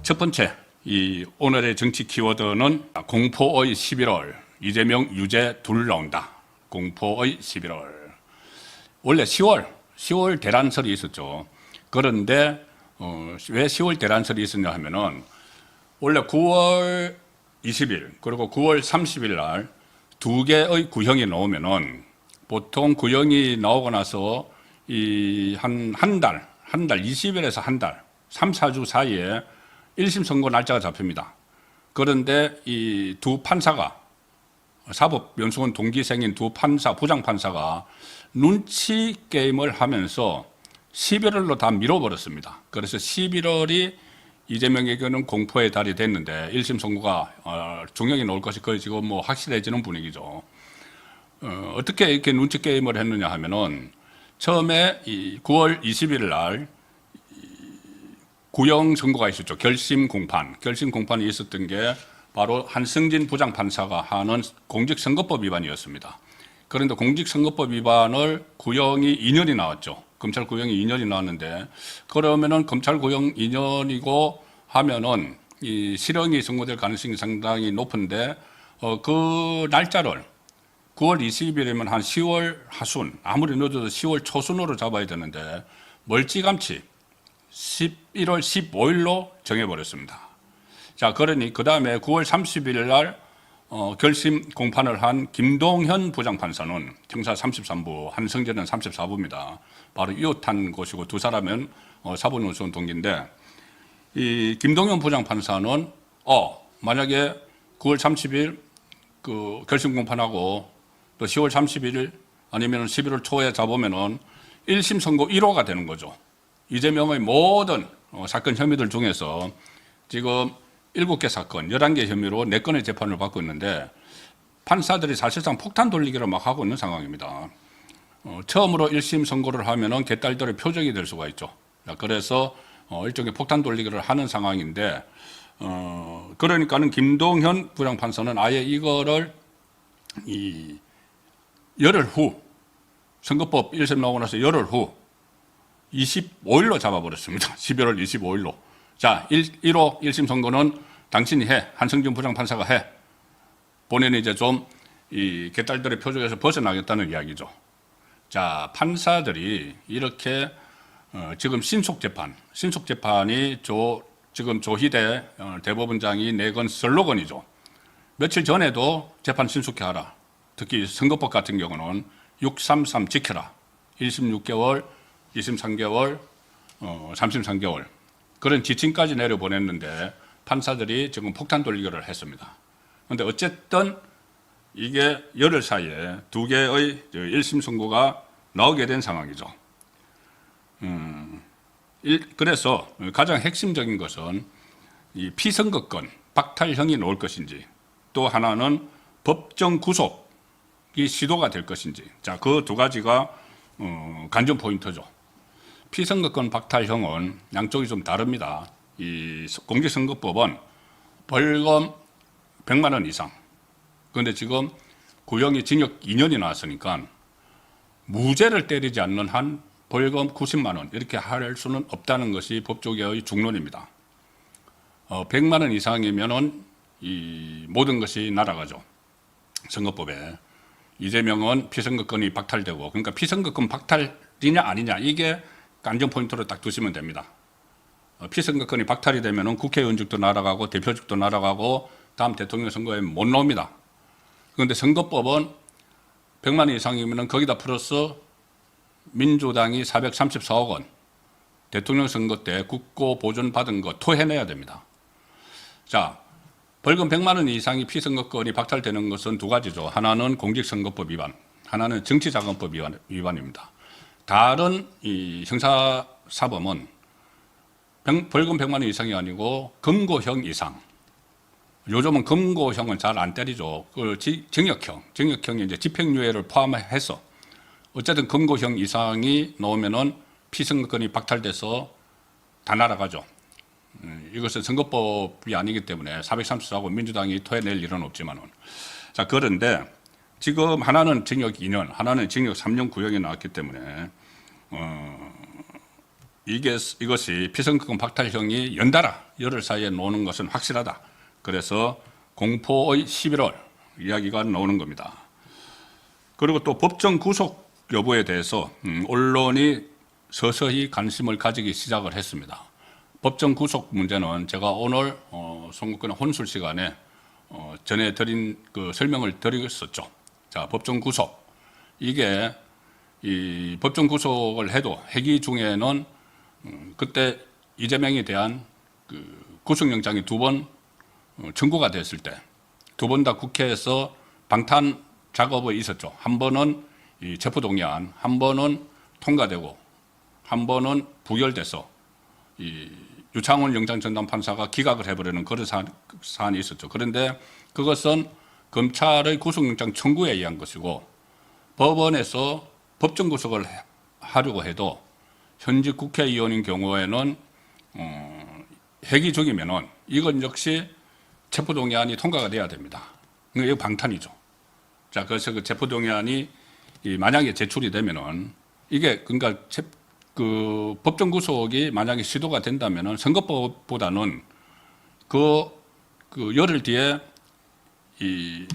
첫 번째, 이 오늘의 정치 키워드는 공포의 11월, 이재명 유죄 둘 나온다. 공포의 11월. 원래 10월 대란설이 있었죠. 그런데 왜 10월 대란설이 있었냐 하면은 원래 9월 20일 그리고 9월 30일 날 두 개의 구형이 나오면은 보통 구형이 나오고 나서 이 한 달 20일에서 한 달, 3, 4주 사이에 1심 선고 날짜가 잡힙니다. 그런데 이 두 판사가 사법연수원 동기생인 두 판사, 부장판사가 눈치 게임을 하면서 11월로 다 밀어버렸습니다. 그래서 11월이 이재명에게는 공포의 달이 됐는데 1심 선고가 종영이 나올 것이 거의 지금 뭐 확실해지는 분위기죠. 어떻게 이렇게 눈치 게임을 했느냐 하면은 처음에 이 9월 20일 날 구형 선고가 있었죠. 결심 공판이 있었던 게 바로 한승진 부장판사가 하는 공직선거법 위반이었습니다. 그런데 공직선거법 위반을 구형이 2년이 나왔죠. 검찰 구형이 2년이 나왔는데 그러면은 검찰 구형 2년이고 하면은 이 실형이 선고될 가능성이 상당히 높은데 그 날짜를 9월 20일이면 한 10월 하순, 아무리 늦어도 10월 초순으로 잡아야 되는데 멀찌감치 11월 15일로 정해버렸습니다. 자, 그러니 그 다음에 9월 30일 날 결심 공판을 한 김동현 부장판사는 형사 33부, 한성재는 34부입니다. 바로 이웃한 곳이고 두 사람은 사법연수원 동기인데 이 김동현 부장판사는 만약에 9월 30일 그 결심 공판하고 또 10월 31일 아니면 11월 초에 잡으면은 1심 선고 1호가 되는 거죠. 이재명의 모든 사건 혐의들 중에서 지금 7개 사건, 11개 혐의로 4건의 재판을 받고 있는데 판사들이 사실상 폭탄 돌리기를 막 하고 있는 상황입니다. 처음으로 1심 선고를 하면은 개딸들의 표적이 될 수가 있죠. 그래서 일종의 폭탄 돌리기를 하는 상황인데 그러니까는 김동현 부장판사는 아예 이거를 이 열흘 후 선거법 1심 나오고 나서 열흘 후 25일로 잡아버렸습니다. 11월 25일로. 자, 1호 1심 선고는 당신이 해. 한승준 부장판사가 해. 본인이 이제 좀 이 개딸들의 표적에서 벗어나겠다는 이야기죠. 자, 판사들이 이렇게 지금 신속재판이 지금 조희대 대법원장이 내건 슬로건이죠. 며칠 전에도 재판 신속히 하라. 특히 선거법 같은 경우는 633 지켜라. 1심 6개월, 2심 3개월, 3심 3개월. 그런 지침까지 내려보냈는데 판사들이 지금 폭탄 돌리기를 했습니다. 그런데 어쨌든 이게 열흘 사이에 두 개의 1심 선고가 나오게 된 상황이죠. 그래서 가장 핵심적인 것은 이 피선거권 박탈형이 나올 것인지 또 하나는 법정 구속이 시도가 될 것인지 자, 그 두 가지가 관전 포인트죠. 피선거권 박탈형은 양쪽이 좀 다릅니다. 이 공직선거법은 벌금 100만 원 이상. 그런데 지금 구형이 징역 2년이 나왔으니까 무죄를 때리지 않는 한 벌금 90만 원 이렇게 할 수는 없다는 것이 법조계의 중론입니다. 100만 원 이상이면은 이 모든 것이 날아가죠. 선거법에. 이재명은 피선거권이 박탈되고 그러니까 피선거권 박탈이냐 아니냐 이게 관전 포인트로 딱 두시면 됩니다. 피선거권이 박탈이 되면은 국회의원직도 날아가고 대표직도 날아가고 다음 대통령 선거에 못 나옵니다. 그런데 선거법은 100만 원 이상이면은 거기다 플러스 민주당이 434억 원 대통령 선거 때 국고 보존 받은 거 토해내야 됩니다. 자, 벌금 100만 원 이상이 피선거권이 박탈되는 것은 두 가지죠. 하나는 공직선거법 위반, 하나는 정치자금법 위반입니다. 다른 이 형사사범은 벌금 100만 원 이상이 아니고 금고형 이상. 요즘은 금고형은 잘 안 때리죠. 그 징역형이 이제 집행유예를 포함해서 어쨌든 금고형 이상이 나오면은 피선거권이 박탈돼서 다 날아가죠. 이것은 선거법이 아니기 때문에 434고 민주당이 토해낼 일은 없지만은. 자, 그런데 지금 하나는 징역 2년, 하나는 징역 3년 구형이 나왔기 때문에 이것이 피선거권 박탈형이 연달아 열흘 사이에 나오는 것은 확실하다. 그래서 공포의 11월 이야기가 나오는 겁니다. 그리고 또 법정 구속 여부에 대해서 언론이 서서히 관심을 가지기 시작을 했습니다. 법정 구속 문제는 제가 오늘 선거권 혼술 시간에 전해드린 그 설명을 드렸었죠. 자, 법정 구속. 이게 이 법정 구속을 해도 회기 중에는 그때 이재명에 대한 그 구속영장이 두 번 청구가 됐을 때 두 번 다 국회에서 방탄 작업이 있었죠. 한 번은 이 체포동의안, 한 번은 통과되고, 한 번은 부결돼서 이 유창훈 영장전담판사가 기각을 해버리는 그런 사안이 있었죠. 그런데 그것은 검찰의 구속영장 청구에 의한 것이고 법원에서 법정 구속을 하려고 해도 현직 국회의원인 경우에는 회기 중이면은 이건 역시 체포동의안이 통과가 돼야 됩니다. 이거 방탄이죠. 자, 그래서 그 체포동의안이 만약에 제출이 되면은 이게 그러니까 그 법정 구속이 만약에 시도가 된다면은 선거법보다는 그 열흘 뒤에 이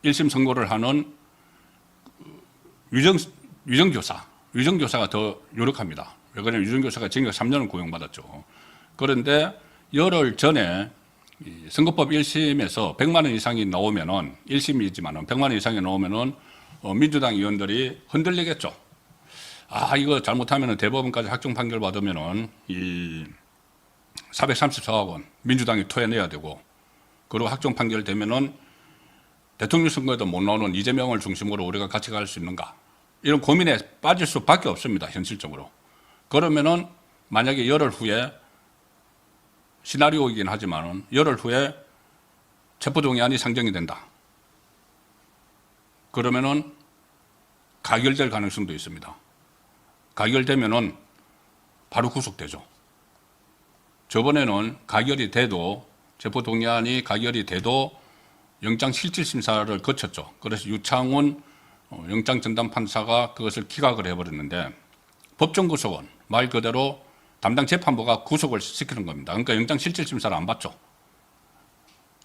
1심 선고를 하는 위정교사가 더 유력합니다. 왜 그러냐면 위정교사가 징역 3년을 구형받았죠. 그런데 열흘 전에 선거법 1심에서 100만 원 이상이 나오면은 1심이지만은 100만 원 이상이 나오면은 민주당 의원들이 흔들리겠죠. 아, 이거 잘못하면은 대법원까지 확정 판결 받으면은 이 434억 원 민주당이 토해내야 되고, 그리고 확정 판결 되면은 대통령 선거에도 못 나오는 이재명을 중심으로 우리가 같이 갈 수 있는가? 이런 고민에 빠질 수밖에 없습니다, 현실적으로. 그러면은 만약에 열흘 후에 시나리오이긴 하지만은 열흘 후에 체포동의안이 상정이 된다. 그러면은 가결될 가능성도 있습니다. 가결되면은 바로 구속되죠. 저번에는 가결이 돼도 체포동의안이 가결이 돼도 영장실질심사를 거쳤죠. 그래서 유창훈 영장전담판사가 그것을 기각을 해버렸는데 법정구속은 말 그대로 담당 재판부가 구속을 시키는 겁니다. 그러니까 영장실질심사를 안 받죠.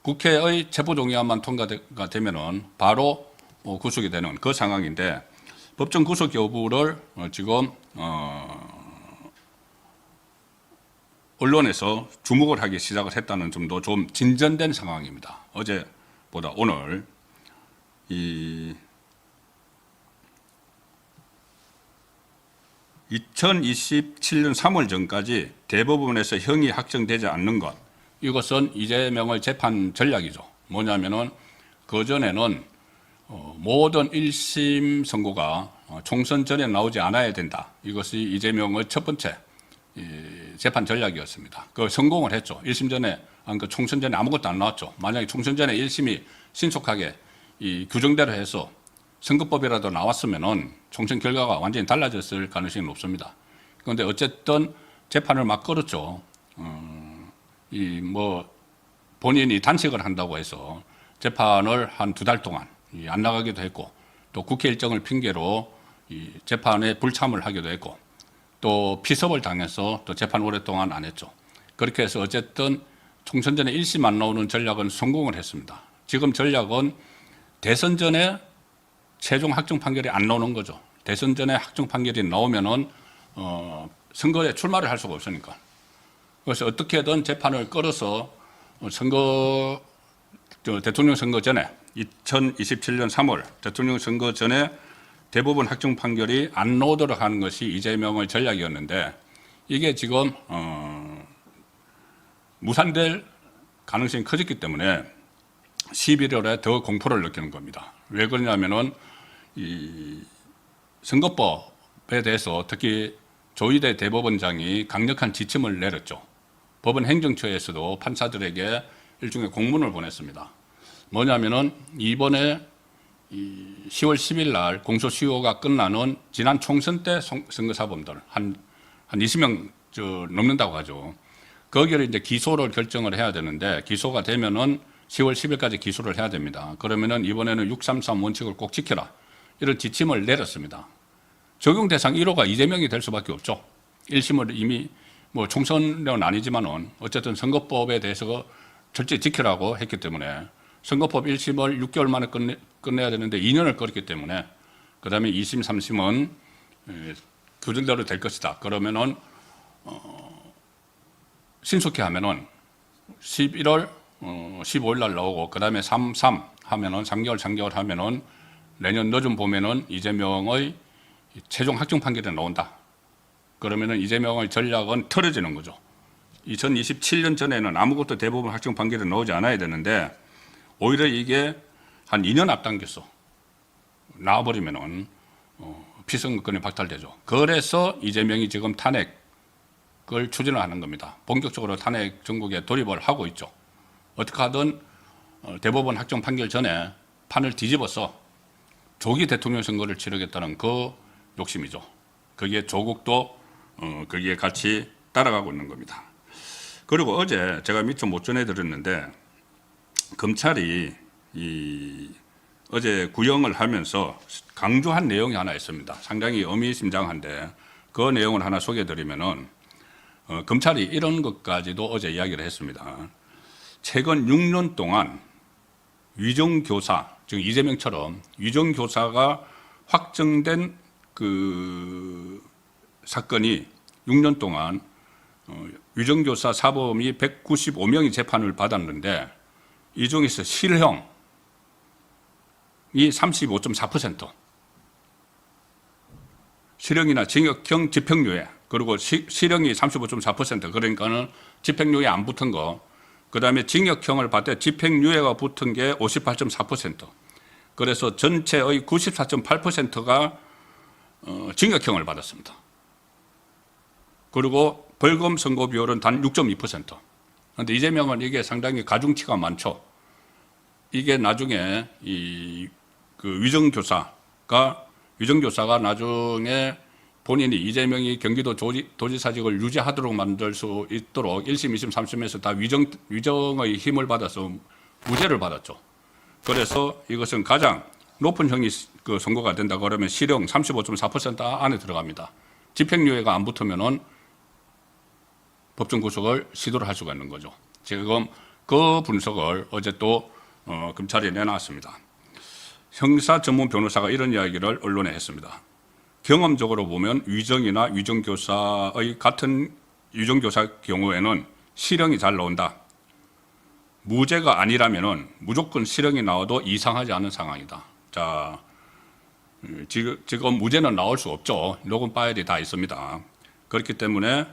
국회의 체포동의안만 통과가 되면은 바로 구속이 되는 그 상황인데 법정구속 여부를 지금 언론에서 주목을 하기 시작을 했다는 점도 좀 진전된 상황입니다. 어제보다 오늘 이 2027년 3월 전까지 대법원에서 형이 확정되지 않는 것, 이것은 이재명의 재판 전략이죠. 뭐냐면은 그전에는 모든 1심 선고가 총선 전에 나오지 않아야 된다. 이것이 이재명의 첫 번째 재판 전략이었습니다. 그 성공을 했죠. 1심 전에, 그러니까 총선 전에 아무것도 안 나왔죠. 만약에 총선 전에 1심이 신속하게 이 규정대로 해서 선거법이라도 나왔으면은 총선 결과가 완전히 달라졌을 가능성이 높습니다. 그런데 어쨌든 재판을 막 끌었죠. 본인이 단식을 한다고 해서 재판을 한 2달 동안 안 나가기도 했고, 또 국회 일정을 핑계로 이 재판에 불참을 하기도 했고, 또 피섭을 당해서 또 재판 오랫동안 안 했죠. 그렇게 해서 어쨌든 총선 전에 1심 안 나오는 전략은 성공을 했습니다. 지금 전략은 대선 전에 최종 확정 판결이 안 나오는 거죠. 대선 전에 확정 판결이 나오면은 선거에 출마를 할 수가 없으니까. 그래서 어떻게든 재판을 끌어서 대통령 선거 전에 2027년 3월 대통령 선거 전에 대법원 확정 판결이 안 나오도록 하는 것이 이재명의 전략이었는데 이게 지금 무산될 가능성이 커졌기 때문에 11월에 더 공포를 느끼는 겁니다. 왜 그러냐면은 이 선거법에 대해서 특히 조희대 대법원장이 강력한 지침을 내렸죠. 법원 행정처에서도 판사들에게 일종의 공문을 보냈습니다. 뭐냐면은 이번에 10월 10일 날 공소시효가 끝나는 지난 총선 때 선거사범들 한 20명 넘는다고 하죠. 거기를 이제 기소를 결정을 해야 되는데 기소가 되면은 10월 10일까지 기소를 해야 됩니다. 그러면은 이번에는 633 원칙을 꼭 지켜라. 이런 지침을 내렸습니다. 적용 대상 1호가 이재명이 될 수밖에 없죠. 1심을 이미 뭐 총선은 아니지만은 어쨌든 선거법에 대해서 철저히 지키라고 했기 때문에 선거법 1심을 6개월 만에 끝내야 되는데 2년을 끌었기 때문에 그다음에 2심, 3심은 규정대로 될 것이다. 그러면은 신속히 하면은 11월 15일 날 나오고 그다음에 3.3 하면은 3개월 하면은 내년 늦은 봄에는 이재명의 최종 확정 판결이 나온다. 그러면은 이재명의 전략은 틀어지는 거죠. 2027년 전에는 아무것도 대법원 확정 판결이 나오지 않아야 되는데 오히려 이게 한 2년 앞당겼어. 나와버리면은 피선거권이 박탈되죠. 그래서 이재명이 지금 탄핵을 추진을 하는 겁니다. 본격적으로 탄핵 정국에 돌입을 하고 있죠. 어떻게 하든 대법원 확정 판결 전에 판을 뒤집어서 조기 대통령 선거를 치르겠다는 그 욕심이죠. 거기에 조국도 거기에 같이 따라가고 있는 겁니다. 그리고 어제 제가 미처 못 전해드렸는데 검찰이 어제 구형을 하면서 강조한 내용이 하나 있습니다. 상당히 의미심장한데 그 내용을 하나 소개해드리면은 검찰이 이런 것까지도 어제 이야기를 했습니다. 최근 6년 동안 위정교사, 즉 이재명처럼 위정교사가 확정된 그 사건이 6년 동안 위정교사 사범이 195명이 재판을 받았는데 이 중에서 실형이 35.4%, 실형이나 징역형 집행유예, 그리고 실형이 35.4%, 그러니까는 집행유예 안 붙은 거, 그 다음에 징역형을 받되 집행유예가 붙은 게 58.4%, 그래서 전체의 94.8%가 징역형을 받았습니다. 그리고 벌금 선고 비율은 단 6.2%. 그런데 이재명은 이게 상당히 가중치가 많죠. 이게 나중에 그 위정교사가 나중에 본인이 이재명이 경기도 도지사직을 유지하도록 만들 수 있도록 1심, 2심, 3심에서 다 위정의 힘을 받아서 무죄를 받았죠. 그래서 이것은 가장 높은 형이 그 선고가 된다 그러면 실형 35.4% 안에 들어갑니다. 집행유예가 안 붙으면은 법정 구속을 시도를 할 수가 있는 거죠. 지금 그 분석을 어제 또 검찰이 내놨습니다. 형사 전문 변호사가 이런 이야기를 언론에 했습니다. 경험적으로 보면 위정이나 위정교사의 같은 위정교사 경우에는 실형이 잘 나온다. 무죄가 아니라면은 무조건 실형이 나와도 이상하지 않은 상황이다. 자, 지금 무죄는 나올 수 없죠. 녹음 파일이 다 있습니다. 그렇기 때문에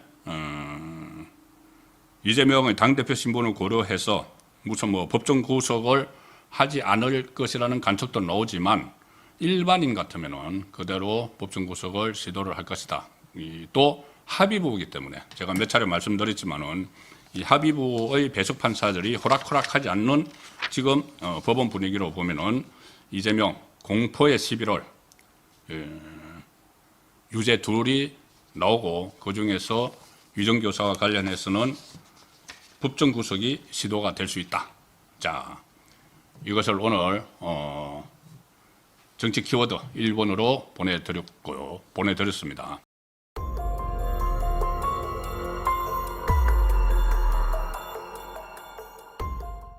이재명의 당대표 신분을 고려해서 무슨 뭐 법정 구속을 하지 않을 것이라는 관측도 나오지만 일반인 같으면은 그대로 법정 구속을 시도를 할 것이다. 또 합의부이기 때문에 제가 몇 차례 말씀드렸지만은 이 합의부의 배석 판사들이 호락호락하지 않는 지금 법원 분위기로 보면은 이재명 공포의 11월 유죄 둘이 나오고 그 중에서 위정교사와 관련해서는 법정 구속이 시도가 될 수 있다. 자, 이것을 오늘 정치 키워드 1번으로 보내드렸습니다.